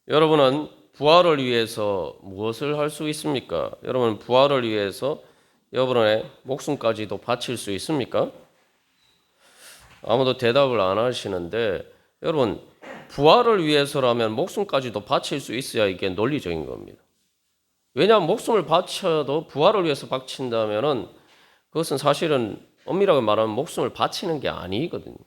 여러분은 부활을 위해서 무엇을 할 수 있습니까? 여러분 부활을 위해서 여러분의 목숨까지도 바칠 수 있습니까? 아무도 대답을 안 하시는데 여러분 부활을 위해서라면 목숨까지도 바칠 수 있어야 이게 논리적인 겁니다. 왜냐하면 목숨을 바쳐도 부활을 위해서 바친다면은 그것은 사실은 엄밀하게 말하면 목숨을 바치는 게 아니거든요.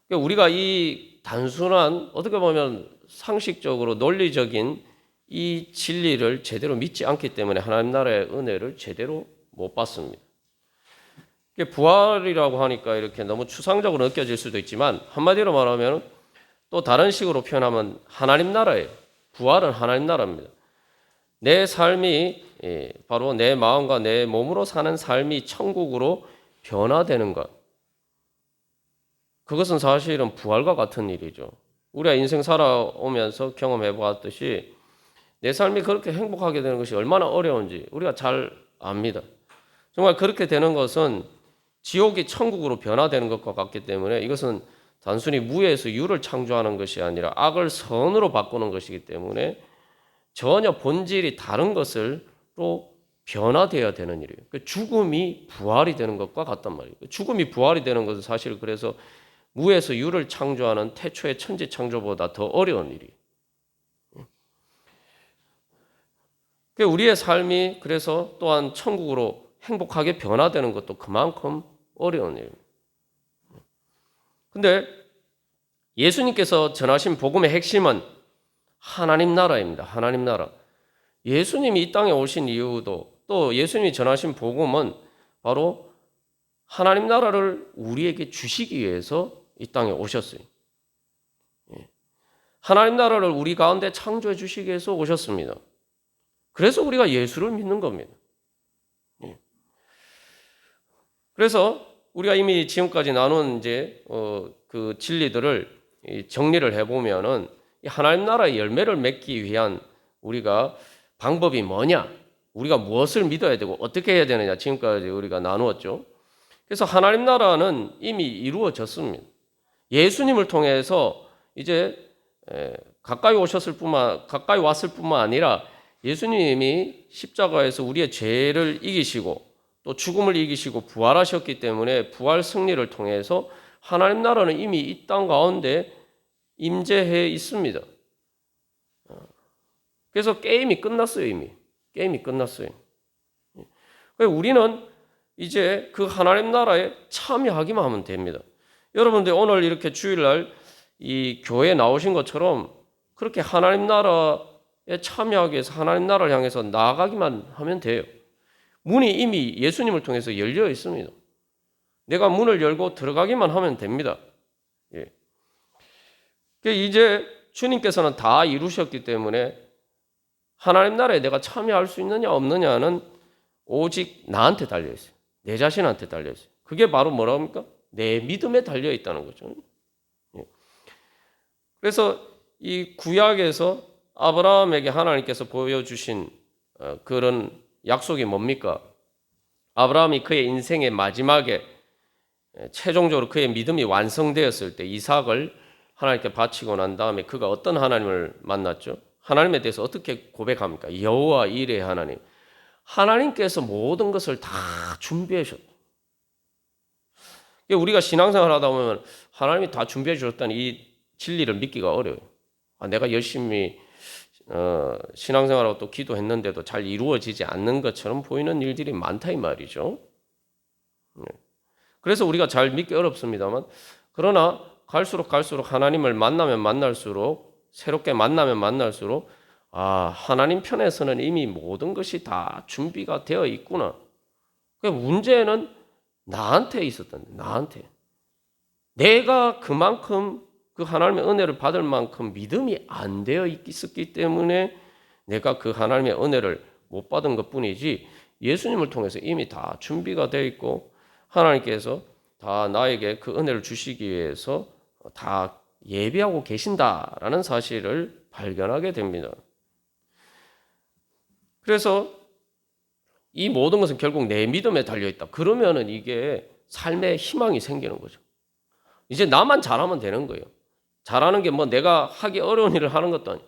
그러니까 우리가 이 단순한 어떻게 보면 상식적으로 논리적인 이 진리를 제대로 믿지 않기 때문에 하나님 나라의 은혜를 제대로 못 받습니다. 부활이라고 하니까 이렇게 너무 추상적으로 느껴질 수도 있지만 한마디로 말하면 또 다른 식으로 표현하면 하나님 나라예요. 부활은 하나님 나라입니다. 내 삶이 바로 내 마음과 내 몸으로 사는 삶이 천국으로 변화되는 것. 그것은 사실은 부활과 같은 일이죠. 우리가 인생 살아오면서 경험해 보았듯이 내 삶이 그렇게 행복하게 되는 것이 얼마나 어려운지 우리가 잘 압니다. 정말 그렇게 되는 것은 지옥이 천국으로 변화되는 것과 같기 때문에 이것은 단순히 무에서 유를 창조하는 것이 아니라 악을 선으로 바꾸는 것이기 때문에 전혀 본질이 다른 것으로 변화되어야 되는 일이에요. 죽음이 부활이 되는 것과 같단 말이에요. 죽음이 부활이 되는 것은 사실 그래서 무에서 유를 창조하는 태초의 천지 창조보다 더 어려운 일이에요. 우리의 삶이 그래서 또한 천국으로 행복하게 변화되는 것도 그만큼 어려운 일입니다. 근데 예수님께서 전하신 복음의 핵심은 하나님 나라입니다. 하나님 나라. 예수님이 이 땅에 오신 이유도 또 예수님이 전하신 복음은 바로 하나님 나라를 우리에게 주시기 위해서 이 땅에 오셨어요. 하나님 나라를 우리 가운데 창조해 주시기 위해서 오셨습니다. 그래서 우리가 예수를 믿는 겁니다. 그래서 우리가 이미 지금까지 나눈 그 진리들을 정리를 해보면은 하나님 나라의 열매를 맺기 위한 우리가 방법이 뭐냐? 우리가 무엇을 믿어야 되고 어떻게 해야 되느냐? 지금까지 우리가 나누었죠. 그래서 하나님 나라는 이미 이루어졌습니다. 예수님을 통해서 이제 가까이 왔을 뿐만 아니라 예수님이 십자가에서 우리의 죄를 이기시고 또 죽음을 이기시고 부활하셨기 때문에 부활 승리를 통해서 하나님 나라는 이미 이 땅 가운데 임재해 있습니다. 그래서 게임이 끝났어요. 이미 게임이 끝났어요. 우리는 이제 그 하나님 나라에 참여하기만 하면 됩니다. 여러분들 오늘 이렇게 주일날 이 교회에 나오신 것처럼 그렇게 하나님 나라에 참여하기 위해서 하나님 나라를 향해서 나아가기만 하면 돼요. 문이 이미 예수님을 통해서 열려 있습니다. 내가 문을 열고 들어가기만 하면 됩니다. 이제 주님께서는 다 이루셨기 때문에 하나님 나라에 내가 참여할 수 있느냐 없느냐는 오직 나한테 달려 있어요. 내 자신한테 달려 있어요. 그게 바로 뭐랍니까? 내 믿음에 달려 있다는 거죠. 그래서 이 구약에서 아브라함에게 하나님께서 보여주신 그런 약속이 뭡니까? 아브라함이 그의 인생의 마지막에 최종적으로 그의 믿음이 완성되었을 때 이삭을 하나님께 바치고 난 다음에 그가 어떤 하나님을 만났죠? 하나님에 대해서 어떻게 고백합니까? 여호와 이레 하나님. 하나님께서 모든 것을 다 준비해 주셨다. 우리가 신앙생활 하다 보면 하나님이 다 준비해 주셨다는 이 진리를 믿기가 어려워요. 내가 열심히 신앙생활하고 또 기도했는데도 잘 이루어지지 않는 것처럼 보이는 일들이 많다 이 말이죠. 그래서 우리가 잘 믿기 어렵습니다만 그러나 갈수록 하나님을 만나면 만날수록 새롭게 만나면 만날수록 하나님 편에서는 이미 모든 것이 다 준비가 되어 있구나. 문제는 나한테 있었던 나한테. 내가 그만큼 그 하나님의 은혜를 받을 만큼 믿음이 안 되어 있었기 때문에 내가 그 하나님의 은혜를 못 받은 것뿐이지 예수님을 통해서 이미 다 준비가 되어 있고 하나님께서 다 나에게 그 은혜를 주시기 위해서 다 예비하고 계신다라는 사실을 발견하게 됩니다. 그래서 이 모든 것은 결국 내 믿음에 달려있다. 그러면은 이게 삶의 희망이 생기는 거죠. 이제 나만 잘하면 되는 거예요. 잘하는 게 뭐 내가 하기 어려운 일을 하는 것도 아니에요.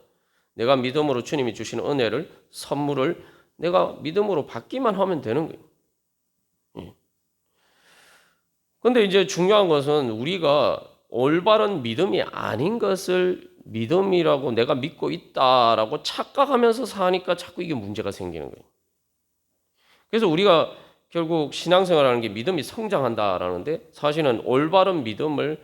내가 믿음으로 주님이 주시는 은혜를, 선물을 내가 믿음으로 받기만 하면 되는 거예요. 근데 이제 중요한 것은 우리가 올바른 믿음이 아닌 것을 믿음이라고 내가 믿고 있다라고 착각하면서 사니까 자꾸 이게 문제가 생기는 거예요. 그래서 우리가 결국 신앙생활하는 게 믿음이 성장한다라는데 사실은 올바른 믿음을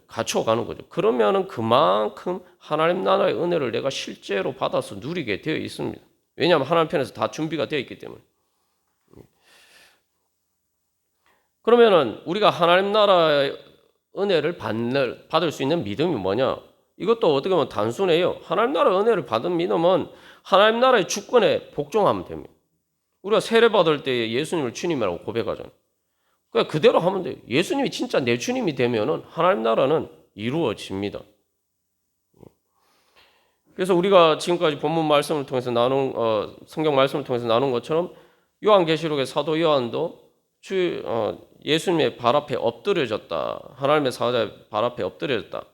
갖춰가는 거죠. 그러면은 그만큼 하나님 나라의 은혜를 내가 실제로 받아서 누리게 되어 있습니다. 왜냐하면 하나님 편에서 다 준비가 되어 있기 때문에. 그러면은 우리가 하나님 나라의 은혜를 받을 수 있는 믿음이 뭐냐? 이것도 어떻게 보면 단순해요. 하나님 나라의 은혜를 받은 믿음은 하나님 나라의 주권에 복종하면 됩니다. 우리가 세례 받을 때 예수님을 주님이라고 고백하잖아요. 그냥 그대로 하면 돼요. 예수님이 진짜 내 주님이 되면은 하나님 나라는 이루어집니다. 그래서 우리가 지금까지 본문 말씀을 통해서 성경 말씀을 통해서 나눈 것처럼 요한계시록의 사도 요한도 예수님의 발 앞에 엎드려졌다. 하나님의 사자의 발 앞에 엎드려졌다.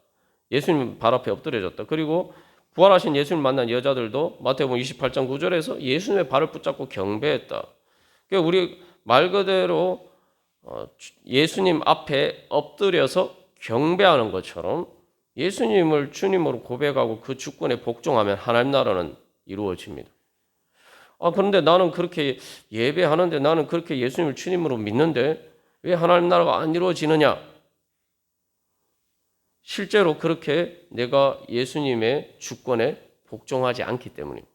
예수님 발 앞에 엎드려졌다. 그리고 부활하신 예수님 만난 여자들도 마태복음 28장 9절에서 예수님의 발을 붙잡고 경배했다. 그러니까 우리 말 그대로 예수님 앞에 엎드려서 경배하는 것처럼 예수님을 주님으로 고백하고 그 주권에 복종하면 하나님 나라는 이루어집니다. 그런데 나는 그렇게 예배하는데 나는 그렇게 예수님을 주님으로 믿는데 왜 하나님 나라가 안 이루어지느냐? 실제로 그렇게 내가 예수님의 주권에 복종하지 않기 때문입니다.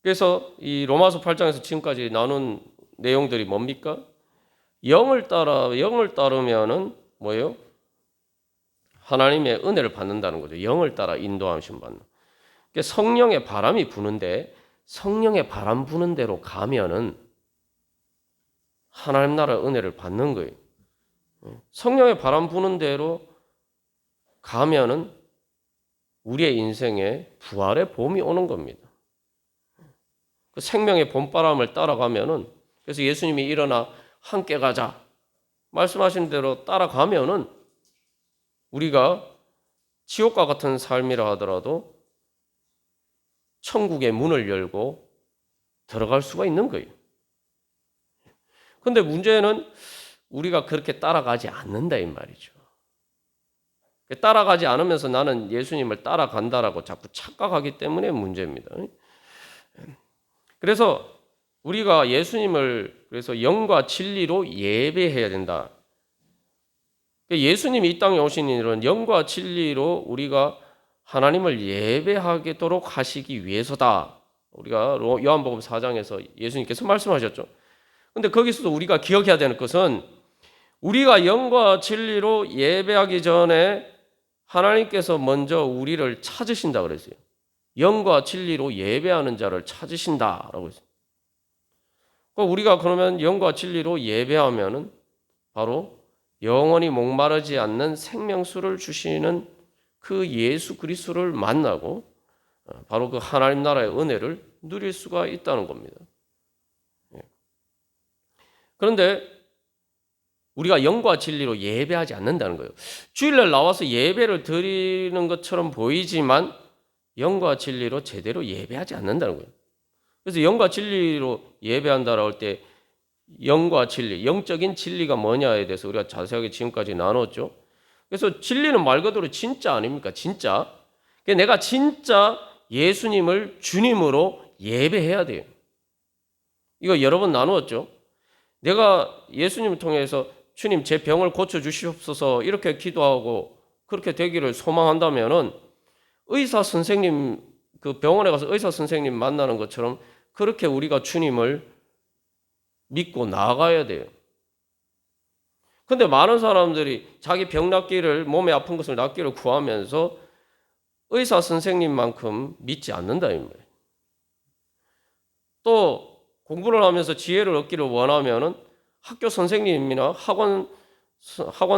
그래서 이 로마서 8장에서 지금까지 나눈 내용들이 뭡니까? 영을 따르면은 뭐예요? 하나님의 은혜를 받는다는 거죠. 영을 따라 인도하심 받는. 그러니까 성령의 바람이 부는데 성령의 바람 부는 대로 가면은 하나님 나라 은혜를 받는 거예요. 성령의 바람 부는 대로 가면은 우리의 인생에 부활의 봄이 오는 겁니다. 그 생명의 봄바람을 따라가면은 그래서 예수님이 일어나 함께 가자 말씀하신 대로 따라가면은 우리가 지옥과 같은 삶이라 하더라도 천국의 문을 열고 들어갈 수가 있는 거예요. 근데 문제는 우리가 그렇게 따라가지 않는다 이 말이죠. 따라가지 않으면서 나는 예수님을 따라간다라고 자꾸 착각하기 때문에 문제입니다. 그래서 우리가 예수님을 그래서 영과 진리로 예배해야 된다. 예수님이 이 땅에 오신 일은 영과 진리로 우리가 하나님을 예배하도록 하시기 위해서다. 우리가 요한복음 4장에서 예수님께서 말씀하셨죠. 근데 거기서도 우리가 기억해야 되는 것은 우리가 영과 진리로 예배하기 전에 하나님께서 먼저 우리를 찾으신다 그랬어요. 영과 진리로 예배하는 자를 찾으신다라고 했어요. 우리가 그러면 영과 진리로 예배하면은 바로 영원히 목마르지 않는 생명수를 주시는 그 예수 그리스도를 만나고 바로 그 하나님 나라의 은혜를 누릴 수가 있다는 겁니다. 그런데 우리가 영과 진리로 예배하지 않는다는 거예요. 주일날 나와서 예배를 드리는 것처럼 보이지만 영과 진리로 제대로 예배하지 않는다는 거예요. 그래서 영과 진리로 예배한다라고 할 때 영과 진리, 영적인 진리가 뭐냐에 대해서 우리가 자세하게 지금까지 나눴죠. 그래서 진리는 말 그대로 진짜 아닙니까? 진짜. 내가 진짜 예수님을 주님으로 예배해야 돼요. 이거 여러 번 나누었죠. 내가 예수님을 통해서 주님 제 병을 고쳐주시옵소서 이렇게 기도하고 그렇게 되기를 소망한다면은 의사 선생님 그 병원에 가서 의사 선생님 만나는 것처럼 그렇게 우리가 주님을 믿고 나아가야 돼요. 근데 많은 사람들이 자기 병 낫기를 몸에 아픈 것을 낫기를 구하면서 의사 선생님만큼 믿지 않는다 이 말이에요. 또 공부를 하면서 지혜를 얻기를 원하면은 학교 선생님이나 학원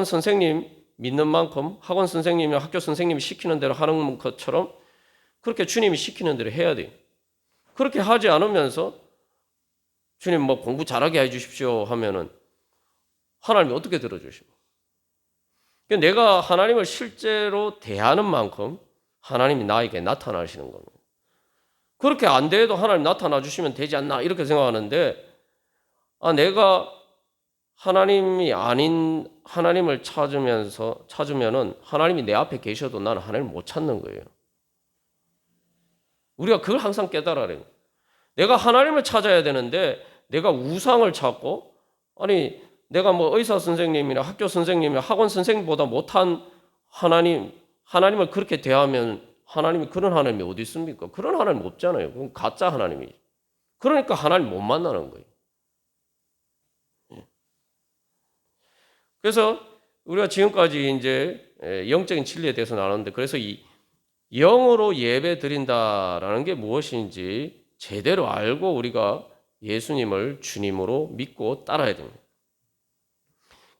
선생님 믿는 만큼 학원 선생님이나 학교 선생님이 시키는 대로 하는 것처럼 그렇게 주님이 시키는 대로 해야 돼요. 그렇게 하지 않으면서 주님 뭐 공부 잘하게 해 주십시오 하면은 하나님이 어떻게 들어주시고 그러니까 내가 하나님을 실제로 대하는 만큼 하나님이 나에게 나타나시는 겁니다. 그렇게 안 돼도 하나님 나타나 주시면 되지 않나 이렇게 생각하는데, 내가 하나님이 아닌 하나님을 찾으면은 하나님이 내 앞에 계셔도 나는 하나님을 못 찾는 거예요. 우리가 그걸 항상 깨달아야 돼요. 내가 하나님을 찾아야 되는데 내가 우상을 찾고, 내가 뭐 의사 선생님이나 학교 선생님이나 학원 선생님보다 못한 하나님을 그렇게 대하면 하나님이 그런 하나님이 어디 있습니까? 그런 하나님 없잖아요. 그건 가짜 하나님이. 그러니까 하나님 못 만나는 거예요. 그래서 우리가 지금까지 이제 영적인 진리에 대해서 나눴는데, 그래서 이 영으로 예배 드린다라는 게 무엇인지 제대로 알고 우리가 예수님을 주님으로 믿고 따라야 됩니다.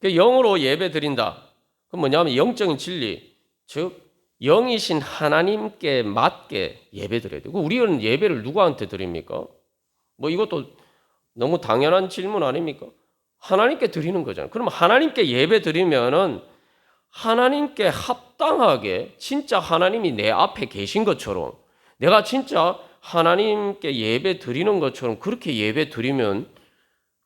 영으로 예배 드린다. 그건 뭐냐면 영적인 진리, 즉 영이신 하나님께 맞게 예배 드려야 되고, 우리는 예배를 누구한테 드립니까? 뭐 이것도 너무 당연한 질문 아닙니까? 하나님께 드리는 거잖아요. 그럼 하나님께 예배 드리면은 하나님께 합당하게 진짜 하나님이 내 앞에 계신 것처럼, 내가 진짜 하나님께 예배 드리는 것처럼 그렇게 예배 드리면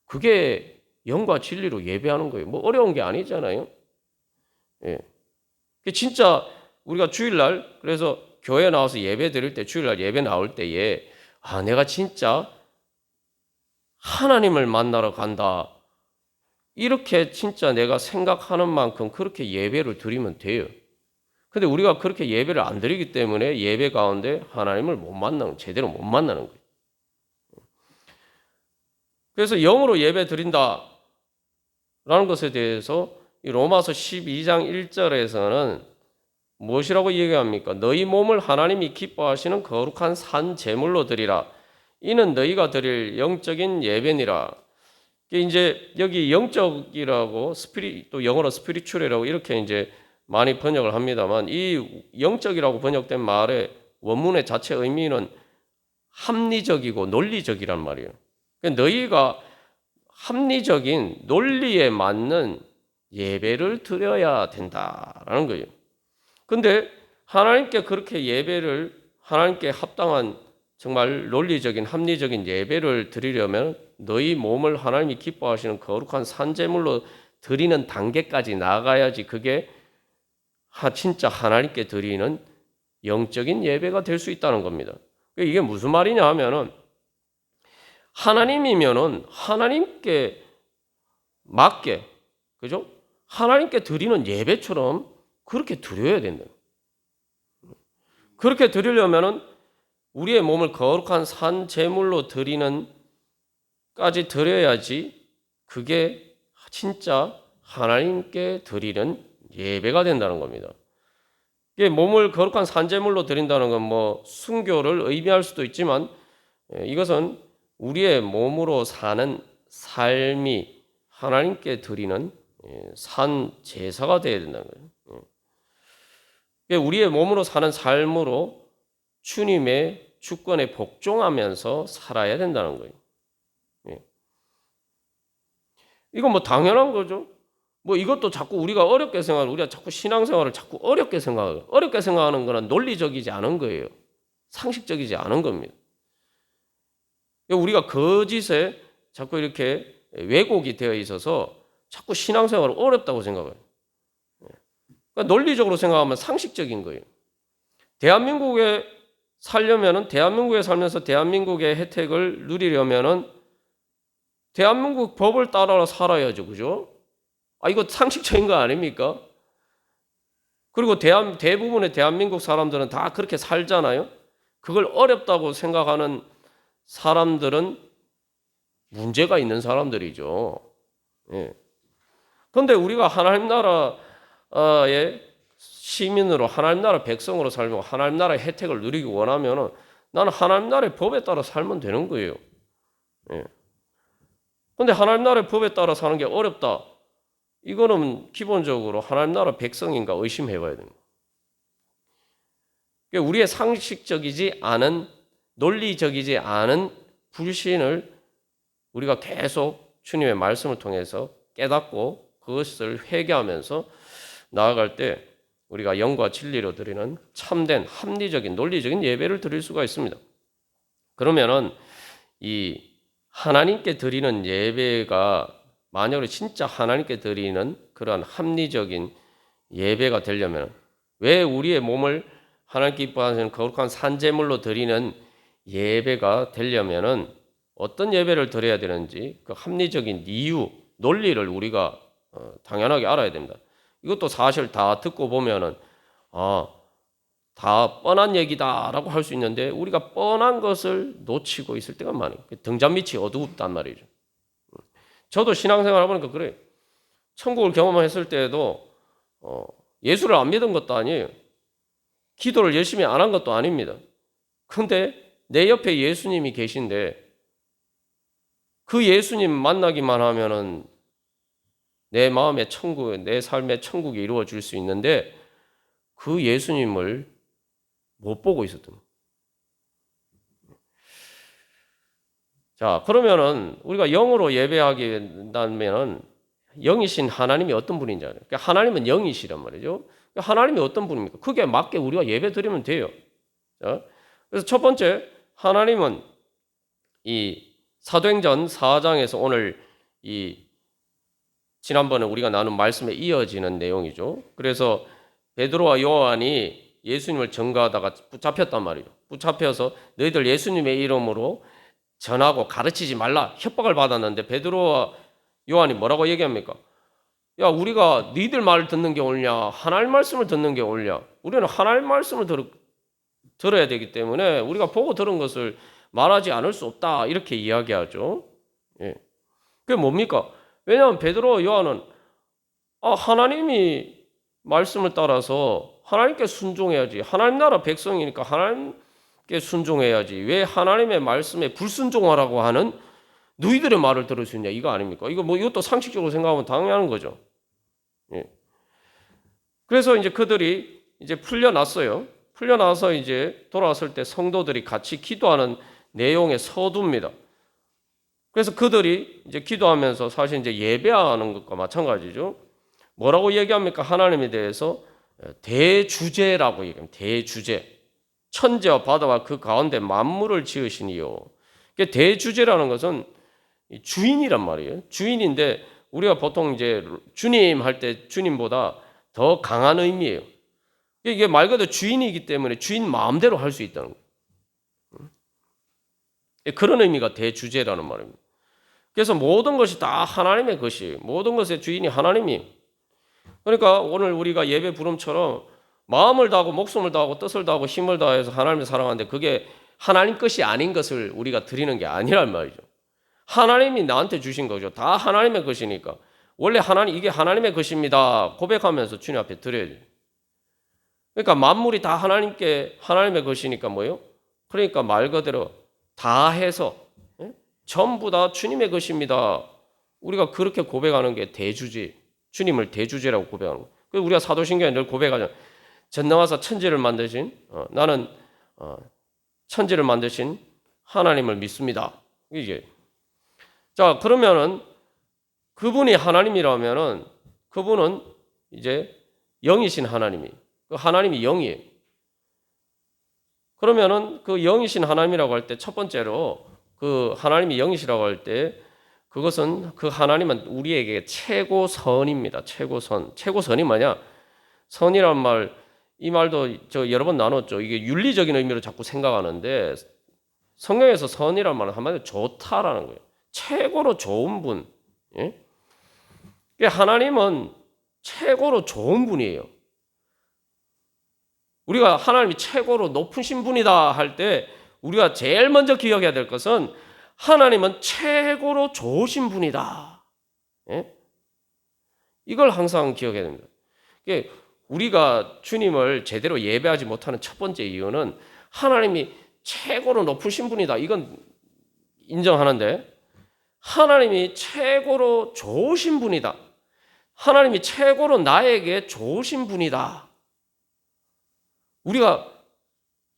그게 영과 진리로 예배하는 거예요. 뭐 어려운 게 아니잖아요. 예. 진짜 우리가 주일날, 그래서 교회 나와서 예배 드릴 때, 주일날 예배 나올 때에 내가 진짜 하나님을 만나러 간다, 이렇게 진짜 내가 생각하는 만큼 그렇게 예배를 드리면 돼요. 근데 우리가 그렇게 예배를 안 드리기 때문에 예배 가운데 하나님을 제대로 못 만나는 거예요. 그래서 영으로 예배 드린다라는 것에 대해서 이 로마서 12장 1절에서는 무엇이라고 얘기합니까? 너희 몸을 하나님이 기뻐하시는 거룩한 산 제물로 드리라. 이는 너희가 드릴 영적인 예배니라. 이제 여기 영적이라고 또 영어로 스피리추얼이라고 이렇게 이제 많이 번역을 합니다만, 이 영적이라고 번역된 말의 원문의 자체 의미는 합리적이고 논리적이란 말이에요. 그러니까 너희가 합리적인 논리에 맞는 예배를 드려야 된다라는 거예요. 근데 하나님께 그렇게 하나님께 합당한 정말 논리적인 합리적인 예배를 드리려면 너희 몸을 하나님이 기뻐하시는 거룩한 산제물로 드리는 단계까지 나가야지 그게 진짜 하나님께 드리는 영적인 예배가 될 수 있다는 겁니다. 이게 무슨 말이냐 하면은, 하나님이면은 하나님께 맞게, 그죠? 하나님께 드리는 예배처럼 그렇게 드려야 된다. 그렇게 드리려면은 우리의 몸을 거룩한 산 제물로 까지 드려야지 그게 진짜 하나님께 드리는 예배가 된다는 겁니다. 이게 몸을 거룩한 산 제물로 드린다는 건 뭐 순교를 의미할 수도 있지만, 이것은 우리의 몸으로 사는 삶이 하나님께 드리는 산 제사가 되어야 된다는 거예요. 우리의 몸으로 사는 삶으로 주님의 주권에 복종하면서 살아야 된다는 거예요. 이건 뭐 당연한 거죠. 뭐 이것도 자꾸 우리가 어렵게 생각하고, 우리가 자꾸 신앙생활을 자꾸 어렵게 생각하고, 어렵게 생각하는 거는 논리적이지 않은 거예요. 상식적이지 않은 겁니다. 우리가 거짓에 자꾸 이렇게 왜곡이 되어 있어서 자꾸 신앙생활을 어렵다고 생각해요. 그러니까 논리적으로 생각하면 상식적인 거예요. 대한민국에 살면서 대한민국의 혜택을 누리려면은 대한민국 법을 따라 살아야죠. 그죠? 이거 상식적인 거 아닙니까? 그리고 대부분의 대한민국 사람들은 다 그렇게 살잖아요. 그걸 어렵다고 생각하는 사람들은 문제가 있는 사람들이죠. 그런데 우리가 하나님 나라의 시민으로, 하나님 나라 백성으로 살고 하나님 나라의 혜택을 누리기 원하면은 나는 하나님 나라의 법에 따라 살면 되는 거예요. 그런데 하나님 나라의 법에 따라 사는 게 어렵다. 이거는 기본적으로 하나님 나라 백성인가 의심해 봐야 됩니다. 우리의 상식적이지 않은, 논리적이지 않은 불신을 우리가 계속 주님의 말씀을 통해서 깨닫고 그것을 회개하면서 나아갈 때 우리가 영과 진리로 드리는 참된 합리적인 논리적인 예배를 드릴 수가 있습니다. 그러면은 이 하나님께 드리는 예배가 만약에 진짜 하나님께 드리는 그러한 합리적인 예배가 되려면 왜 우리의 몸을 하나님께 기뻐하시는 거룩한 산제물로 드리는 예배가 되려면은 어떤 예배를 드려야 되는지 그 합리적인 이유, 논리를 우리가 당연하게 알아야 됩니다. 이것도 사실 다 듣고 보면은 다 뻔한 얘기다라고 할 수 있는데 우리가 뻔한 것을 놓치고 있을 때가 많아요. 등잔빛이 어둡단 말이죠. 저도 신앙생활 해보니까 그래요. 천국을 경험했을 때에도 예수를 안 믿은 것도 아니에요. 기도를 열심히 안 한 것도 아닙니다. 근데 내 옆에 예수님이 계신데 그 예수님 만나기만 하면은 내 마음의 천국, 내 삶의 천국이 이루어질 수 있는데 그 예수님을 못 보고 있었던 거예요. 자, 그러면은 우리가 영으로 예배하게 된다면은 영이신 하나님이 어떤 분인지 알아요. 그러니까 하나님은 영이시란 말이죠. 그러니까 하나님이 어떤 분입니까? 그게 맞게 우리가 예배 드리면 돼요. 자, 그래서 첫 번째, 하나님은 이 사도행전 4장에서 오늘 이 지난번에 우리가 나눈 말씀에 이어지는 내용이죠. 그래서 베드로와 요한이 예수님을 전가하다가 붙잡혔단 말이죠. 붙잡혀서 너희들 예수님의 이름으로 전하고 가르치지 말라 협박을 받았는데 베드로와 요한이 뭐라고 얘기합니까? 야, 우리가 너희들 말을 듣는 게 옳냐? 하나님 말씀을 듣는 게 옳냐? 우리는 하나님 말씀을 들어야 되기 때문에 우리가 보고 들은 것을 말하지 않을 수 없다. 이렇게 이야기하죠. 예. 그게 뭡니까? 왜냐하면 베드로와 요한은 하나님이 말씀을 따라서 하나님께 순종해야지. 하나님 나라 백성이니까 하나님께 순종해야지. 왜 하나님의 말씀에 불순종하라고 하는 너희들의 말을 들을 수 있냐? 이거 아닙니까? 이것도 상식적으로 생각하면 당연한 거죠. 예. 그래서 이제 그들이 이제 풀려났어요. 풀려나서 이제 돌아왔을 때 성도들이 같이 기도하는 내용의 서두입니다. 그래서 그들이 이제 기도하면서 사실 이제 예배하는 것과 마찬가지죠. 뭐라고 얘기합니까? 하나님에 대해서 대주제라고 얘기합니다. 대주제. 천지와 바다와 그 가운데 만물을 지으시니요. 대주제라는 것은 주인이란 말이에요. 주인인데 우리가 보통 이제 주님 할 때 주님보다 더 강한 의미예요. 이게 말 그대로 주인이기 때문에 주인 마음대로 할 수 있다는 거예요. 그런 의미가 대주제라는 말입니다. 그래서 모든 것이 다 하나님의 것이에요. 모든 것의 주인이 하나님이에요. 그러니까 오늘 우리가 예배 부름처럼 마음을 다하고 목숨을 다하고 뜻을 다하고 힘을 다해서 하나님을 사랑하는데 그게 하나님 것이 아닌 것을 우리가 드리는 게 아니란 말이죠. 하나님이 나한테 주신 거죠. 다 하나님의 것이니까. 원래 이게 하나님의 것입니다. 고백하면서 주님 앞에 드려야죠. 그러니까 만물이 다 하나님의 것이니까 뭐예요? 그러니까 말 그대로 다 해서 전부 다 주님의 것입니다. 우리가 그렇게 고백하는 게 대주제, 주님을 대주제라고 고백하는 거예요. 그래서 우리가 사도신경에 늘 고백하잖아요. 전능하사 천지를 만드신 나는 천지를 만드신 하나님을 믿습니다. 이게 자 그러면은 그분이 하나님이라면은 그분은 이제 영이신 하나님이 그 하나님이 영이에요. 그러면은 그 영이신 하나님이라고 할 때 첫 번째로 그 하나님이 영이시라고 할 때 그것은 그 하나님은 우리에게 최고선입니다. 최고선. 최고선이 뭐냐? 선이란 말, 이 말도 저 여러 번 나눴죠. 이게 윤리적인 의미로 자꾸 생각하는데 성경에서 선이란 말은 한마디로 좋다라는 거예요. 최고로 좋은 분. 예? 하나님은 최고로 좋은 분이에요. 우리가 하나님이 최고로 높으신 분이다 할 때 우리가 제일 먼저 기억해야 될 것은 하나님은 최고로 좋으신 분이다. 예? 이걸 항상 기억해야 됩니다. 우리가 주님을 제대로 예배하지 못하는 첫 번째 이유는 하나님이 최고로 높으신 분이다. 이건 인정하는데 하나님이 최고로 좋으신 분이다. 하나님이 최고로 나에게 좋으신 분이다. 우리가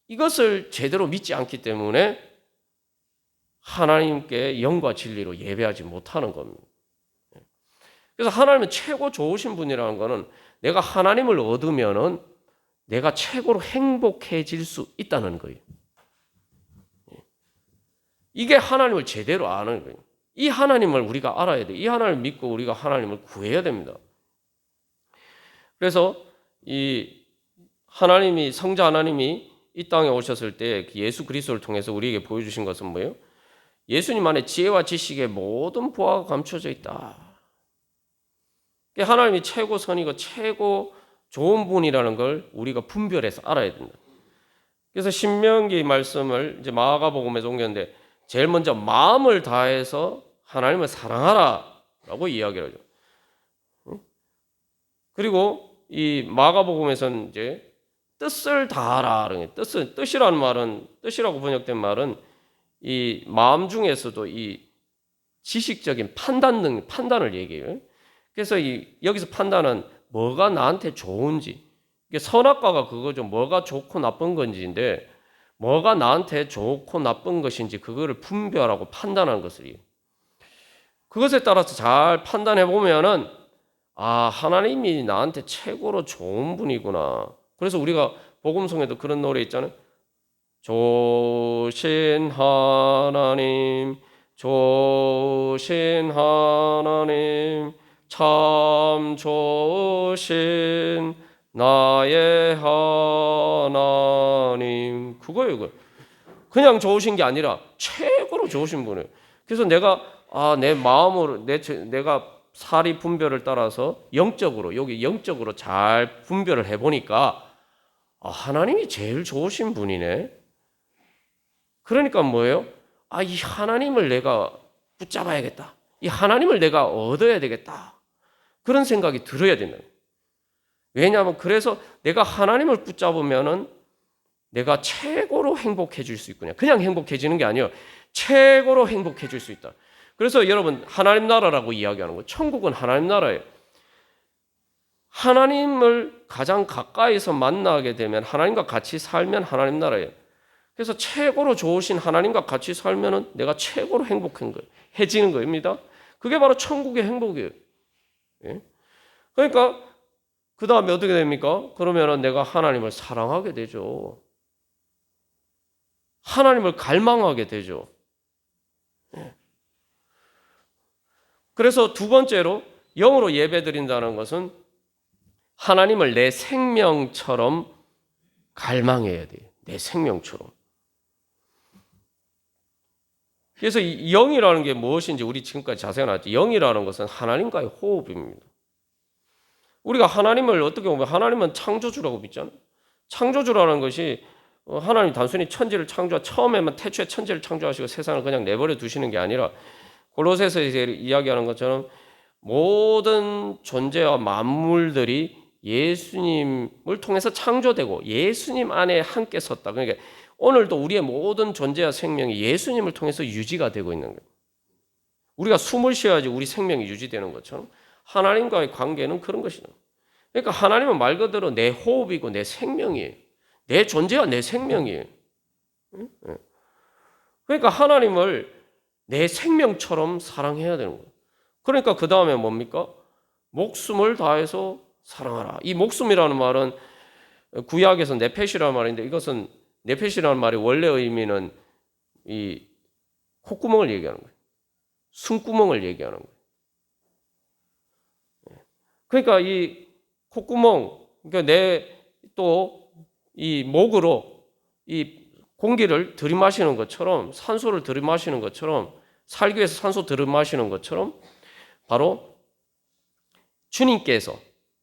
이것을 제대로 믿지 않기 때문에 하나님께 영과 진리로 예배하지 못하는 겁니다. 그래서 하나님은 최고 좋으신 분이라는 것은 내가 하나님을 얻으면은 내가 최고로 행복해질 수 있다는 거예요. 이게 하나님을 제대로 아는 거예요. 이 하나님을 우리가 알아야 돼. 이 하나님을 믿고 우리가 하나님을 구해야 됩니다. 그래서 이 하나님이 성자 하나님이 이 땅에 오셨을 때 예수 그리스도를 통해서 우리에게 보여주신 것은 뭐예요? 예수님 안에 지혜와 지식의 모든 보화가 감춰져 있다. 하나님이 최고 선이고 최고 좋은 분이라는 걸 우리가 분별해서 알아야 된다. 그래서 신명기 말씀을 이제 마가복음에서 옮겼는데 제일 먼저 마음을 다해서 하나님을 사랑하라라고 이야기를 하죠. 그리고 이 마가복음에서는 이제 뜻을 다하라. 뜻이라는 말은, 뜻이라고 번역된 말은 이 마음 중에서도 이 지식적인 판단을 얘기해요. 그래서 여기서 판단은 뭐가 나한테 좋은지, 이게 선악과가 그거죠. 뭐가 좋고 나쁜 건지인데, 뭐가 나한테 좋고 나쁜 것인지 그거를 분별하고 판단하는 것을, 그것에 따라서 잘 판단해 보면은 하나님이 나한테 최고로 좋은 분이구나. 그래서 우리가 복음송에도 그런 노래 있잖아요. 좋으신 하나님, 좋으신 하나님, 참 좋으신 나의 하나님. 그거예요. 그냥 좋으신 게 아니라 최고로 좋으신 분이에요. 그래서 내가 내 마음으로 내가 사리 분별을 따라서 영적으로 잘 분별을 해보니까 하나님이 제일 좋으신 분이네. 그러니까 뭐예요? 이 하나님을 내가 붙잡아야겠다. 이 하나님을 내가 얻어야 되겠다. 그런 생각이 들어야 된다. 왜냐하면 그래서 내가 하나님을 붙잡으면은 내가 최고로 행복해질 수 있구나. 그냥 행복해지는 게 아니에요. 최고로 행복해질 수 있다. 그래서 여러분 하나님 나라라고 이야기하는 거예요. 천국은 하나님 나라예요. 하나님을 가장 가까이서 만나게 되면 하나님과 같이 살면 하나님 나라예요. 그래서 최고로 좋으신 하나님과 같이 살면은 내가 최고로 행복한 거예요. 해지는 겁니다. 그게 바로 천국의 행복이에요. 예? 그러니까 그 다음에 어떻게 됩니까? 그러면은 내가 하나님을 사랑하게 되죠. 하나님을 갈망하게 되죠. 예. 그래서 두 번째로 영으로 예배드린다는 것은 하나님을 내 생명처럼 갈망해야 돼요. 내 생명처럼. 그래서 이 영이라는 게 무엇인지 우리 지금까지 자세히 나왔죠. 영이라는 것은 하나님과의 호흡입니다. 우리가 하나님을 어떻게 보면 하나님은 창조주라고 믿잖아요. 창조주라는 것이 하나님 단순히 천지를 처음에만 태초에 천지를 창조하시고 세상을 그냥 내버려 두시는 게 아니라 골로새서에서 이야기하는 것처럼 모든 존재와 만물들이 예수님을 통해서 창조되고 예수님 안에 함께 섰다. 그러니까 오늘도 우리의 모든 존재와 생명이 예수님을 통해서 유지가 되고 있는 거예요. 우리가 숨을 쉬어야지 우리 생명이 유지되는 것처럼 하나님과의 관계는 그런 것이다. 그러니까 하나님은 말 그대로 내 호흡이고 내 생명이에요. 내 존재와 내 생명이에요. 그러니까 하나님을 내 생명처럼 사랑해야 되는 거예요. 그러니까 그 다음에 뭡니까? 목숨을 다해서 사랑하라. 이 목숨이라는 말은 구약에서 네펫이라는 말인데 이것은 네펫이라는 말의 원래 의미는 이 콧구멍을 얘기하는 거예요. 숨구멍을 얘기하는 거예요. 그러니까 이 콧구멍, 그러니까 내 또 이 목으로 이 공기를 들이마시는 것처럼 산소를 들이마시는 것처럼 살기 위해서 산소 들이마시는 것처럼 바로 주님께서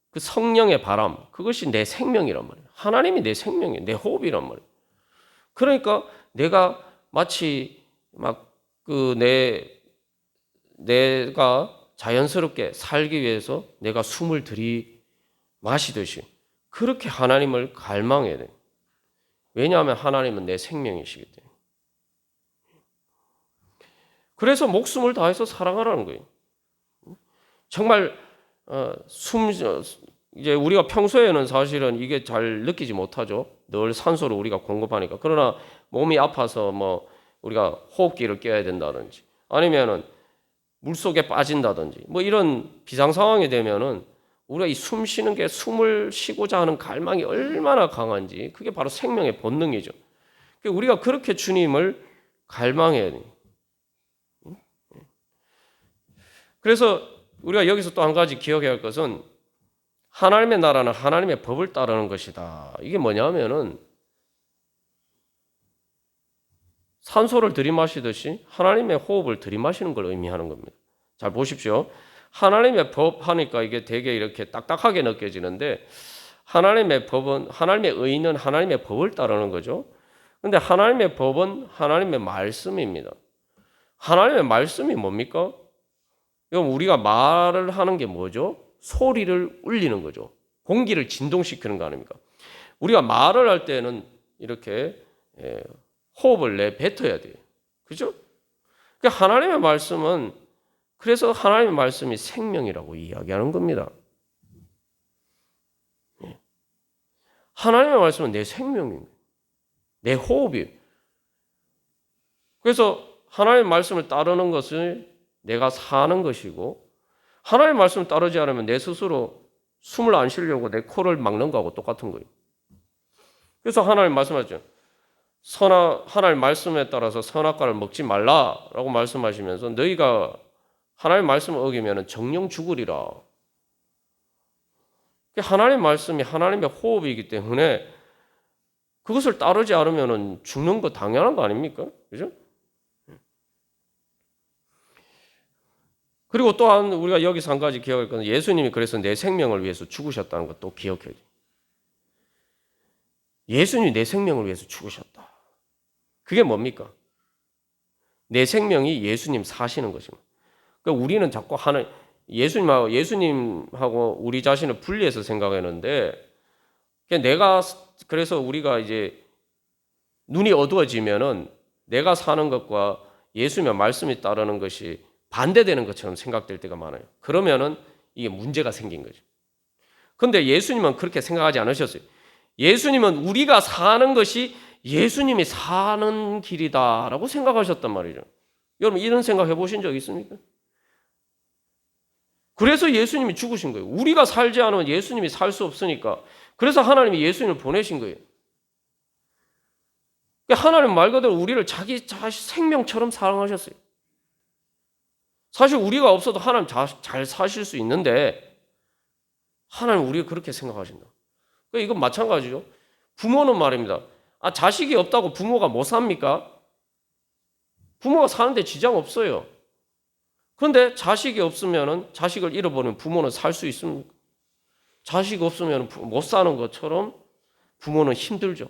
그 성령의 바람, 그것이 내 생명이란 말이에요. 하나님이 내 생명이에요. 내 호흡이란 말이에요. 그러니까 내가 마치 내가 자연스럽게 살기 위해서 내가 숨을 들이마시듯이 그렇게 하나님을 갈망해야 돼요. 왜냐하면 하나님은 내 생명이시기 때문에. 그래서 목숨을 다해서 사랑하라는 거예요. 정말 이제 우리가 평소에는 사실은 이게 잘 느끼지 못하죠. 늘 산소를 우리가 공급하니까. 그러나 몸이 아파서 뭐 우리가 호흡기를 껴야 된다든지 아니면은 물 속에 빠진다든지 뭐 이런 비상 상황이 되면은 우리가 이 숨 쉬는 게 숨을 쉬고자 하는 갈망이 얼마나 강한지 그게 바로 생명의 본능이죠. 우리가 그렇게 주님을 갈망해야 돼요. 그래서 우리가 여기서 또 한 가지 기억해야 할 것은 하나님의 나라는 하나님의 법을 따르는 것이다. 이게 뭐냐면은 산소를 들이마시듯이 하나님의 호흡을 들이마시는 걸 의미하는 겁니다. 잘 보십시오. 하나님의 법 하니까 이게 되게 이렇게 딱딱하게 느껴지는데 하나님의 법은 하나님의 의는 하나님의 법을 따르는 거죠. 근데 하나님의 법은 하나님의 말씀입니다. 하나님의 말씀이 뭡니까? 그럼 우리가 말을 하는 게 뭐죠? 소리를 울리는 거죠. 공기를 진동시키는 거 아닙니까? 우리가 말을 할 때는 이렇게 호흡을 내뱉어야 돼요. 그죠? 그러니까 하나님의 말씀은 그래서 하나님의 말씀이 생명이라고 이야기하는 겁니다. 하나님의 말씀은 내 생명입니다. 내 호흡이에요. 그래서 하나님의 말씀을 따르는 것을 내가 사는 것이고 하나님의 말씀을 따르지 않으면 내 스스로 숨을 안 쉬려고 내 코를 막는 거하고 똑같은 거예요. 그래서 하나님 말씀하죠. 하나님 말씀에 따라서 선악과를 먹지 말라라고 말씀하시면서 너희가 하나님 말씀을 어기면 정령 죽으리라. 하나님 말씀이 하나님의 호흡이기 때문에 그것을 따르지 않으면 죽는 거 당연한 거 아닙니까? 그죠? 그리고 또한 우리가 여기서 한 가지 기억할 것은 예수님이 그래서 내 생명을 위해서 죽으셨다는 것도 기억해야 돼요. 예수님이 내 생명을 위해서 죽으셨다. 그게 뭡니까? 내 생명이 예수님 사시는 것입니다. 그러니까 우리는 자꾸 예수님하고 우리 자신을 분리해서 생각하는데 그래서 우리가 이제 눈이 어두워지면은 내가 사는 것과 예수님의 말씀이 따르는 것이 반대되는 것처럼 생각될 때가 많아요. 그러면은 이게 문제가 생긴 거죠. 그런데 예수님은 그렇게 생각하지 않으셨어요. 예수님은 우리가 사는 것이 예수님이 사는 길이다라고 생각하셨단 말이죠. 여러분 이런 생각 해보신 적 있습니까? 그래서 예수님이 죽으신 거예요. 우리가 살지 않으면 예수님이 살 수 없으니까. 그래서 하나님이 예수님을 보내신 거예요. 하나님 말 그대로 우리를 자기 생명처럼 사랑하셨어요. 사실 우리가 없어도 하나님 잘 사실 수 있는데 하나님 우리가 그렇게 생각하신다. 이건 마찬가지죠. 부모는 말입니다. 자식이 없다고 부모가 못 삽니까? 부모가 사는데 지장 없어요. 그런데 자식이 없으면 자식을 잃어버리면 부모는 살 수 있습니까? 자식 없으면 못 사는 것처럼 부모는 힘들죠.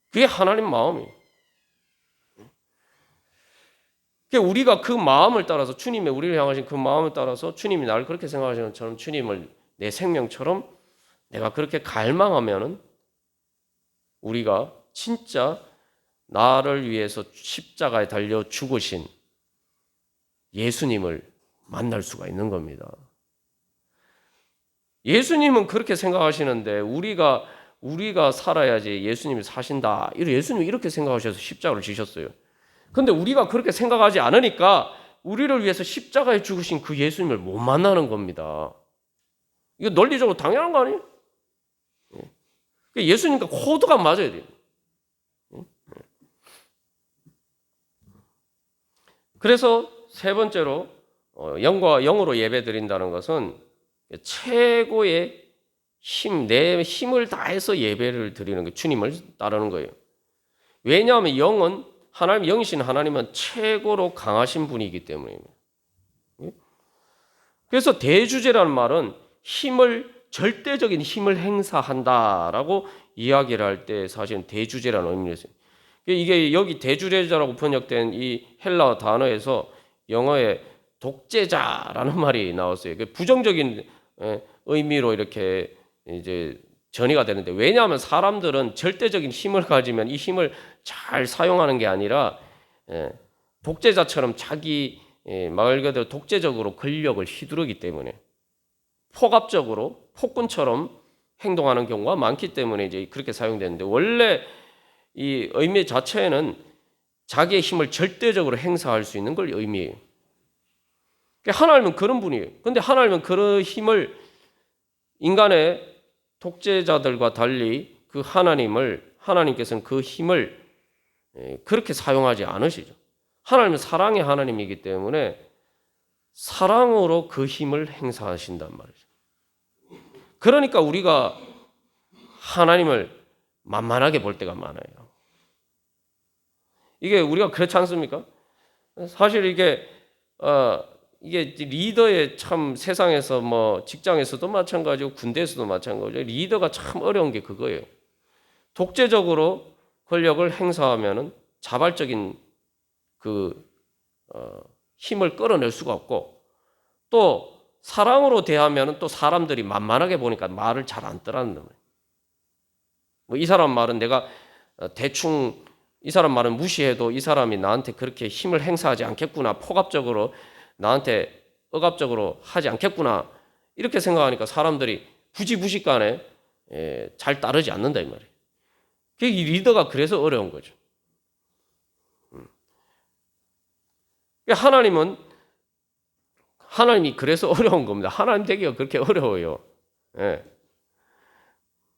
그게 하나님 마음이에요. 우리가 그 마음을 따라서 주님의 우리를 향하신 그 마음을 따라서 주님이 나를 그렇게 생각하시는 것처럼 주님을 내 생명처럼 내가 그렇게 갈망하면은 우리가 진짜 나를 위해서 십자가에 달려 죽으신 예수님을 만날 수가 있는 겁니다. 예수님은 그렇게 생각하시는데 우리가 살아야지 예수님이 사신다. 예수님이 이렇게 생각하셔서 십자가를 지셨어요. 그런데 우리가 그렇게 생각하지 않으니까 우리를 위해서 십자가에 죽으신 그 예수님을 못 만나는 겁니다. 이거 논리적으로 당연한 거 아니에요? 예수님과 코드가 맞아야 돼요. 그래서 세 번째로 영과 영으로 예배 드린다는 것은 최고의 내 힘을 다해서 예배를 드리는 게 주님을 따르는 거예요. 왜냐하면 영이신 하나님은 최고로 강하신 분이기 때문입니다. 그래서 대주제라는 말은 절대적인 힘을 행사한다라고 이야기를 할 때 사실은 대주제라는 의미를 써요. 이게 여기 대주제자라고 번역된 이 헬라어 단어에서 영어에 독재자라는 말이 나왔어요. 부정적인 의미로 이렇게 이제 전이가 되는데 왜냐하면 사람들은 절대적인 힘을 가지면 이 힘을 잘 사용하는 게 아니라 독재자처럼 자기 말 그대로 독재적으로 권력을 휘두르기 때문에 포갑적으로 폭군처럼 행동하는 경우가 많기 때문에 이제 그렇게 사용되는데 원래 이 의미 자체는 자기의 힘을 절대적으로 행사할 수 있는 걸 의미해요. 하나님은 그런 분이에요. 그런데 하나님은 그런 힘을 인간의 독재자들과 달리 그 하나님께서는 그 힘을 그렇게 사용하지 않으시죠. 하나님은 사랑의 하나님이기 때문에 사랑으로 그 힘을 행사하신단 말이죠. 그러니까 우리가 하나님을 만만하게 볼 때가 많아요. 이게 우리가 그렇지 않습니까? 사실 이게 리더의 참 세상에서 뭐 직장에서도 마찬가지고 군대에서도 마찬가지고 리더가 참 어려운 게 그거예요. 독재적으로 권력을 행사하면은 자발적인 힘을 끌어낼 수가 없고, 또 사랑으로 대하면은 또 사람들이 만만하게 보니까 말을 잘 안 따르는 거예요. 뭐 이 사람 말은 내가 대충 이 사람 말은 무시해도 이 사람이 나한테 그렇게 힘을 행사하지 않겠구나, 포갑적으로 나한테 억압적으로 하지 않겠구나, 이렇게 생각하니까 사람들이 부지부식간에 잘 따르지 않는다 이 말이에요. 이 리더가 그래서 어려운 거죠. 하나님이 그래서 어려운 겁니다. 하나님 되기가 그렇게 어려워요. 예.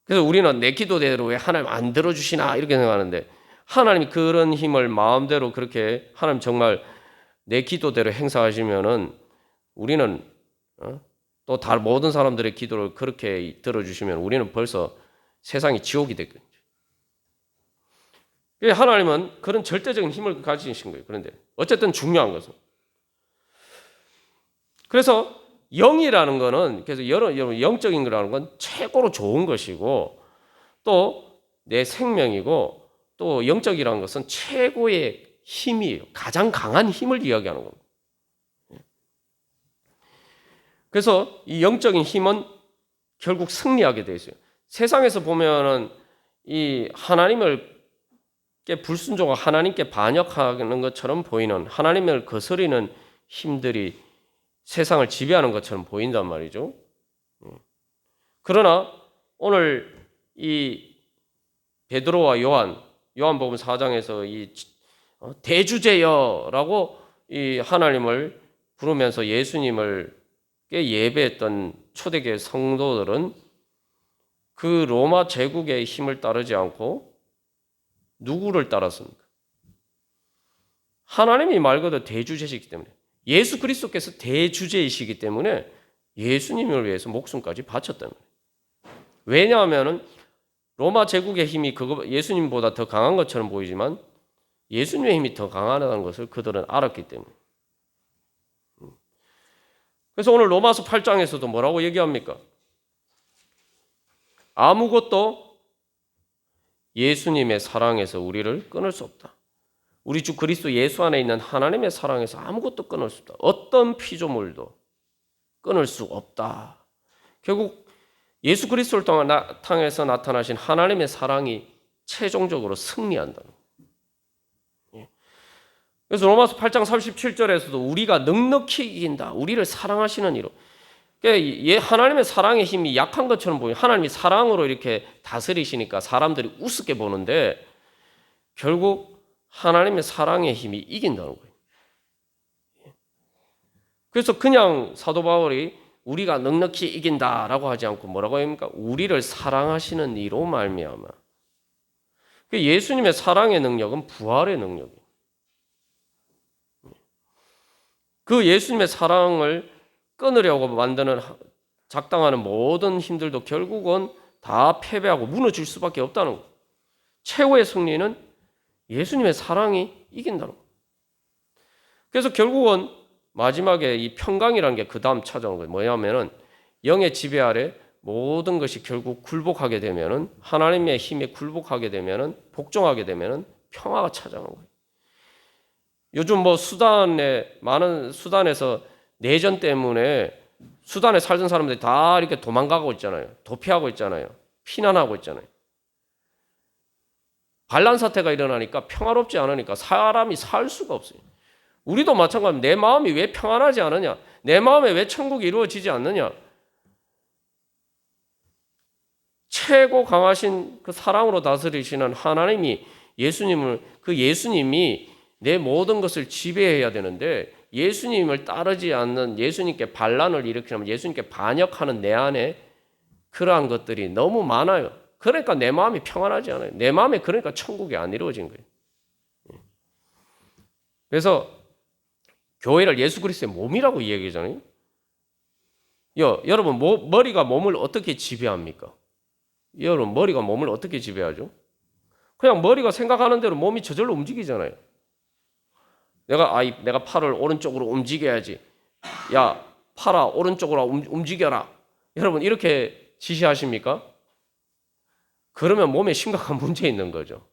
그래서 우리는 내 기도대로 왜 하나님 안 들어주시나 이렇게 생각하는데, 하나님이 그런 힘을 마음대로 그렇게 하나님 정말 내 기도대로 행사하시면은 우리는 또 다른 모든 사람들의 기도를 그렇게 들어주시면 우리는 벌써 세상이 지옥이 되거든요. 하나님은 그런 절대적인 힘을 가지신 거예요. 그런데 어쨌든 중요한 것은, 그래서 영이라는 거는, 그래서 여러분 영적인 거라는 건 최고로 좋은 것이고, 또 내 생명이고, 또 영적이라는 것은 최고의 힘이에요. 가장 강한 힘을 이야기하는 겁니다. 그래서 이 영적인 힘은 결국 승리하게 되어 있어요. 세상에서 보면은 이 하나님을 불순종하고 하나님께 반역하는 것처럼 보이는, 하나님을 거스리는 힘들이 세상을 지배하는 것처럼 보인단 말이죠. 그러나 오늘 이 베드로와 요한복음 4장에서 이 대주제여라고 이 하나님을 부르면서 예수님을 예배했던 초대교회 성도들은 그 로마 제국의 힘을 따르지 않고 누구를 따랐습니까? 하나님이 말 그대로 대주제이시기 때문에, 예수 그리스도께서 대주제이시기 때문에 예수님을 위해서 목숨까지 바쳤다는 거예요. 왜냐하면 로마 제국의 힘이 예수님보다 더 강한 것처럼 보이지만 예수님의 힘이 더 강하다는 것을 그들은 알았기 때문에. 그래서 오늘 로마서 8장에서도 뭐라고 얘기합니까? 아무것도 예수님의 사랑에서 우리를 끊을 수 없다. 우리 주 그리스도 예수 안에 있는 하나님의 사랑에서 아무것도 끊을 수 없다. 어떤 피조물도 끊을 수 없다. 결국 예수 그리스도를 통해서 나타나신 하나님의 사랑이 최종적으로 승리한다는 거예요. 그래서 로마서 8장 37절에서도 우리가 넉넉히 이긴다. 우리를 사랑하시는 이로. 그러니까 하나님의 사랑의 힘이 약한 것처럼 보여요. 하나님이 사랑으로 이렇게 다스리시니까 사람들이 우습게 보는데, 결국 하나님의 사랑의 힘이 이긴다는 거예요. 그래서 그냥 사도 바울이 우리가 넉넉히 이긴다라고 하지 않고 뭐라고 합니까? 우리를 사랑하시는 이로 말미암아. 예수님의 사랑의 능력은 부활의 능력이에요. 그 예수님의 사랑을 끊으려고 만드는 작당하는 모든 힘들도 결국은 다 패배하고 무너질 수밖에 없다는 거예요. 최후의 승리는 예수님의 사랑이 이긴다는 거예요. 그래서 결국은 마지막에 이 평강이라는 게 그 다음 찾아오는 거예요. 뭐냐면은 영의 지배 아래 모든 것이 결국 굴복하게 되면은, 하나님의 힘에 굴복하게 되면은, 복종하게 되면은 평화가 찾아오는 거예요. 요즘 뭐 수단에서 내전 때문에 수단에 살던 사람들이 다 이렇게 도망가고 있잖아요. 도피하고 있잖아요. 피난하고 있잖아요. 반란 사태가 일어나니까 평화롭지 않으니까 사람이 살 수가 없어요. 우리도 마찬가지입니다. 내 마음이 왜 평안하지 않느냐? 내 마음에 왜 천국이 이루어지지 않느냐? 최고 강하신 그 사랑으로 다스리시는 하나님이 예수님이 내 모든 것을 지배해야 되는데, 예수님을 따르지 않는, 예수님께 반란을 일으키면 예수님께 반역하는 내 안에 그러한 것들이 너무 많아요. 그러니까 내 마음이 평안하지 않아요. 내 마음에 그러니까 천국이 안 이루어진 거예요. 그래서 교회를 예수 그리스도의 몸이라고 이야기하잖아요. 여러분 머리가 몸을 어떻게 지배합니까? 여러분 머리가 몸을 어떻게 지배하죠? 그냥 머리가 생각하는 대로 몸이 저절로 움직이잖아요. 내가 팔을 오른쪽으로 움직여야지. 야, 팔아 오른쪽으로 움직여라. 여러분 이렇게 지시하십니까? 그러면 몸에 심각한 문제 있는 거죠.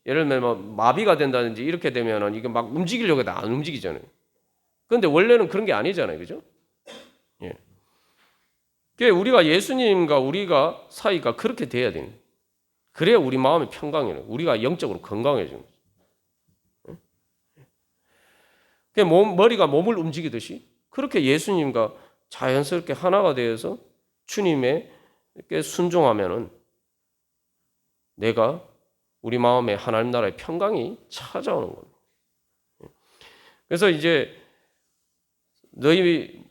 예를 들면 마비가 된다든지 이렇게 되면은 이게 막 움직이려고 해도 안 움직이잖아요. 그런데 원래는 그런 게 아니잖아요, 그죠? 예. 그러니까 우리가 예수님과 우리가 사이가 그렇게 돼야 돼요. 그래야 우리 마음이 평강해요. 우리가 영적으로 건강해져요. 머리가 몸을 움직이듯이 그렇게 예수님과 자연스럽게 하나가 되어서 주님에게 순종하면은 내가 우리 마음에 하나님 나라의 평강이 찾아오는 겁니다. 그래서 이제 너희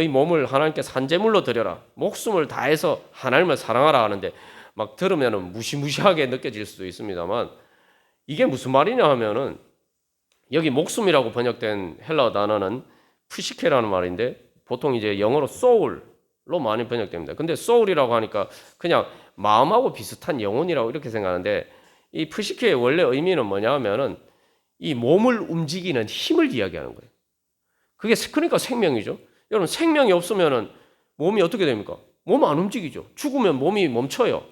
몸을 하나님께 산제물로 드려라. 목숨을 다해서 하나님을 사랑하라 하는데 막 들으면은 무시무시하게 느껴질 수도 있습니다만 이게 무슨 말이냐 하면은 여기 목숨이라고 번역된 헬라어 단어는 푸시케라는 말인데 보통 이제 영어로 soul로 많이 번역됩니다. 근데 soul이라고 하니까 그냥 마음하고 비슷한 영혼이라고 이렇게 생각하는데 이 푸시케의 원래 의미는 뭐냐 하면은 이 몸을 움직이는 힘을 이야기하는 거예요. 그러니까 생명이죠. 여러분 생명이 없으면은 몸이 어떻게 됩니까? 몸 안 움직이죠. 죽으면 몸이 멈춰요.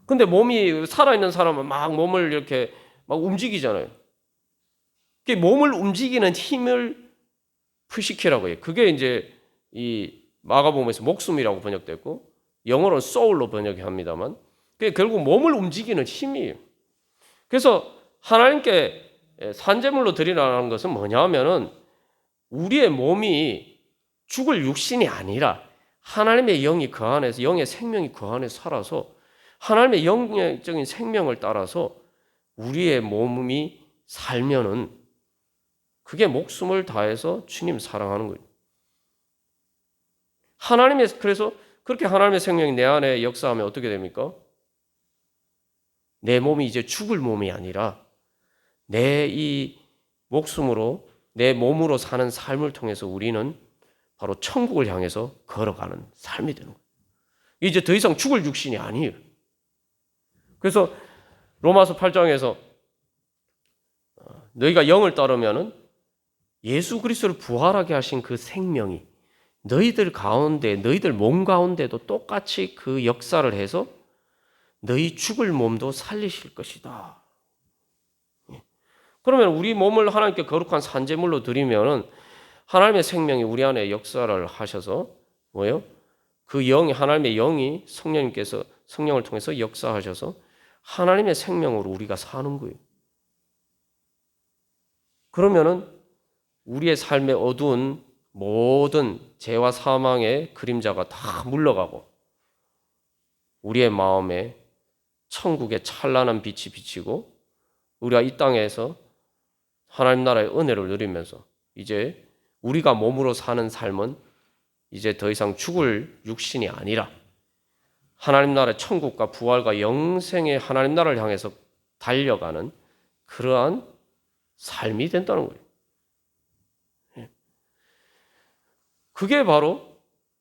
근데 몸이 살아있는 사람은 막 몸을 이렇게 막 움직이잖아요. 몸을 움직이는 힘을 푸시키라고 해요. 그게 이제 이 마가복음에서 목숨이라고 번역됐고 영어로는 soul로 번역합니다만 그게 결국 몸을 움직이는 힘이에요. 그래서 하나님께 산제물로 드리라는 것은 뭐냐 하면은 우리의 몸이 죽을 육신이 아니라 하나님의 영이 그 안에서 영의 생명이 그 안에 살아서 하나님의 영적인 생명을 따라서 우리의 몸이 살면은 그게 목숨을 다해서 주님 사랑하는 거예요. 그래서 그렇게 하나님의 생명이 내 안에 역사하면 어떻게 됩니까? 내 몸이 이제 죽을 몸이 아니라 내 이 목숨으로 내 몸으로 사는 삶을 통해서 우리는 바로 천국을 향해서 걸어가는 삶이 되는 거예요. 이제 더 이상 죽을 육신이 아니에요. 그래서 로마서 8장에서 너희가 영을 따르면은 예수 그리스도를 부활하게 하신 그 생명이 너희들 몸 가운데도 똑같이 그 역사를 해서 너희 죽을 몸도 살리실 것이다. 그러면 우리 몸을 하나님께 거룩한 산제물로 드리면은 하나님의 생명이 우리 안에 역사를 하셔서 하나님의 영이 성령님께서 성령을 통해서 역사하셔서 하나님의 생명으로 우리가 사는 거예요. 그러면은 우리의 삶의 어두운 모든 죄와 사망의 그림자가 다 물러가고 우리의 마음에 천국의 찬란한 빛이 비치고 우리가 이 땅에서 하나님 나라의 은혜를 누리면서 이제 우리가 몸으로 사는 삶은 이제 더 이상 죽을 육신이 아니라 하나님 나라의 천국과 부활과 영생의 하나님 나라를 향해서 달려가는 그러한 삶이 된다는 거예요. 그게 바로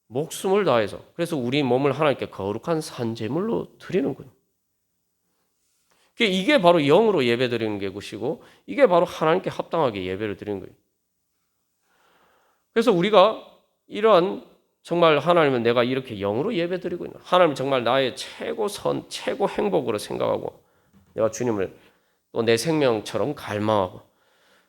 목숨을 다해서 그래서 우리 몸을 하나님께 거룩한 산제물로 드리는 거예요. 이게 바로 영으로 예배드리는 것이고 이게 바로 하나님께 합당하게 예배를 드리는 거예요. 그래서 우리가 이러한 정말 하나님은 내가 이렇게 영으로 예배드리고 있는 하나님 정말 나의 최고 행복으로 생각하고 내가 주님을 또 내 생명처럼 갈망하고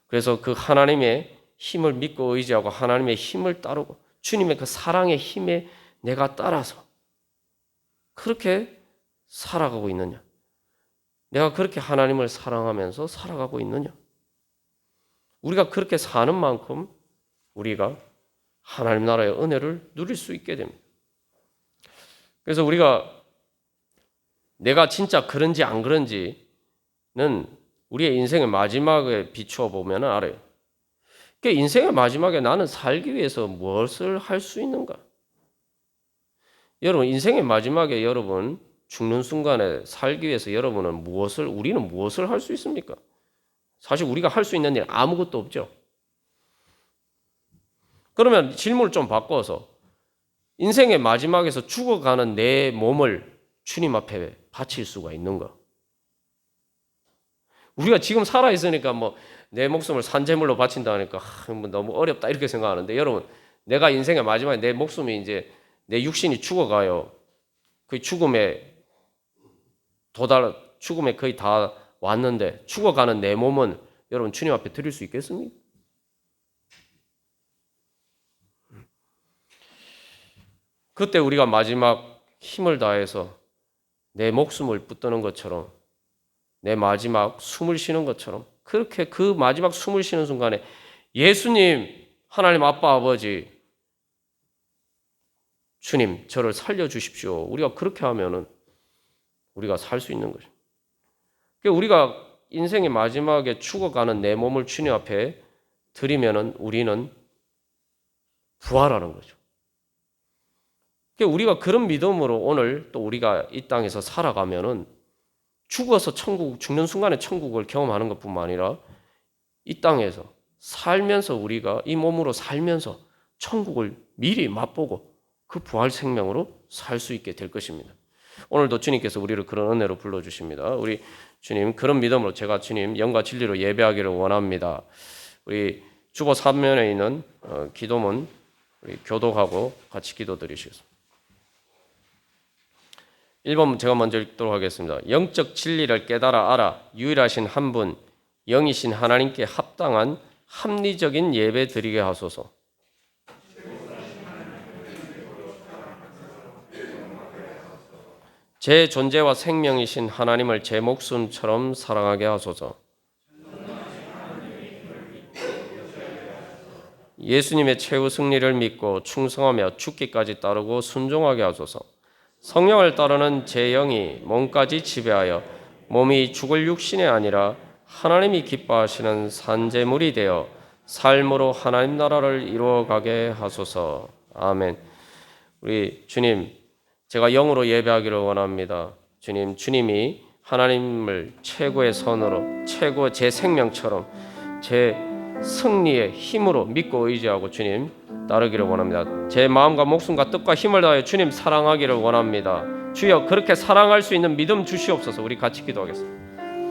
그래서 그 하나님의 힘을 믿고 의지하고 하나님의 힘을 따르고 주님의 그 사랑의 힘에 내가 따라서 그렇게 살아가고 있느냐? 내가 그렇게 하나님을 사랑하면서 살아가고 있느냐? 우리가 그렇게 사는 만큼 우리가 하나님 나라의 은혜를 누릴 수 있게 됩니다. 그래서 우리가 내가 진짜 그런지 안 그런지는 우리의 인생의 마지막에 비추어 보면 알아요. 그러니까 인생의 마지막에 나는 살기 위해서 무엇을 할 수 있는가? 여러분, 인생의 마지막에 여러분 죽는 순간에 살기 위해서 우리는 무엇을 할 수 있습니까? 사실 우리가 할 수 있는 일 아무것도 없죠. 그러면 질문을 좀 바꿔서 인생의 마지막에서 죽어가는 내 몸을 주님 앞에 바칠 수가 있는가? 우리가 지금 살아있으니까 뭐 내 목숨을 산재물로 바친다니까 뭐 너무 어렵다 이렇게 생각하는데 여러분, 내가 인생의 마지막에 내 목숨이 이제 내 육신이 죽어가요. 그 죽음에 거의 다 왔는데 죽어가는 내 몸은 여러분 주님 앞에 드릴 수 있겠습니까? 그때 우리가 마지막 힘을 다해서 내 목숨을 붙드는 것처럼 내 마지막 숨을 쉬는 것처럼 그렇게 그 마지막 숨을 쉬는 순간에 예수님, 하나님 아빠 아버지, 주님 저를 살려주십시오. 우리가 그렇게 하면은 우리가 살 수 있는 거죠. 우리가 인생의 마지막에 죽어가는 내 몸을 주님 앞에 드리면은 우리는 부활하는 거죠. 우리가 그런 믿음으로 오늘 또 우리가 이 땅에서 살아가면은 죽어서 죽는 순간에 천국을 경험하는 것뿐만 아니라 이 땅에서 살면서 우리가 이 몸으로 살면서 천국을 미리 맛보고 그 부활 생명으로 살 수 있게 될 것입니다. 오늘도 주님께서 우리를 그런 은혜로 불러주십니다. 우리 주님 그런 믿음으로 제가 주님 영과 진리로 예배하기를 원합니다. 우리 주보 3면에 있는 기도문 우리 교독하고 같이 기도드리시겠습니다. 1번 제가 먼저 읽도록 하겠습니다. 영적 진리를 깨달아 알아 유일하신 한 분 영이신 하나님께 합당한 합리적인 예배 드리게 하소서. 제 존재와 생명이신 하나님을 제 목숨처럼 사랑하게 하소서. 예수님의 최후 승리를 믿고 충성하며 죽기까지 따르고 순종하게 하소서. 성령을 따르는 제 영이 몸까지 지배하여 몸이 죽을 육신이 아니라 하나님이 기뻐하시는 산재물이 되어 삶으로 하나님 나라를 이루어가게 하소서. 아멘. 우리 주님, 제가 영으로 예배하기를 원합니다. 주님이 하나님을 최고의 선으로, 최고 제 생명처럼 제 승리의 힘으로 믿고 의지하고 주님 따르기를 원합니다. 제 마음과 목숨과 뜻과 힘을 다하여 주님 사랑하기를 원합니다. 주여 그렇게 사랑할 수 있는 믿음 주시옵소서. 우리 같이 기도하겠습니다.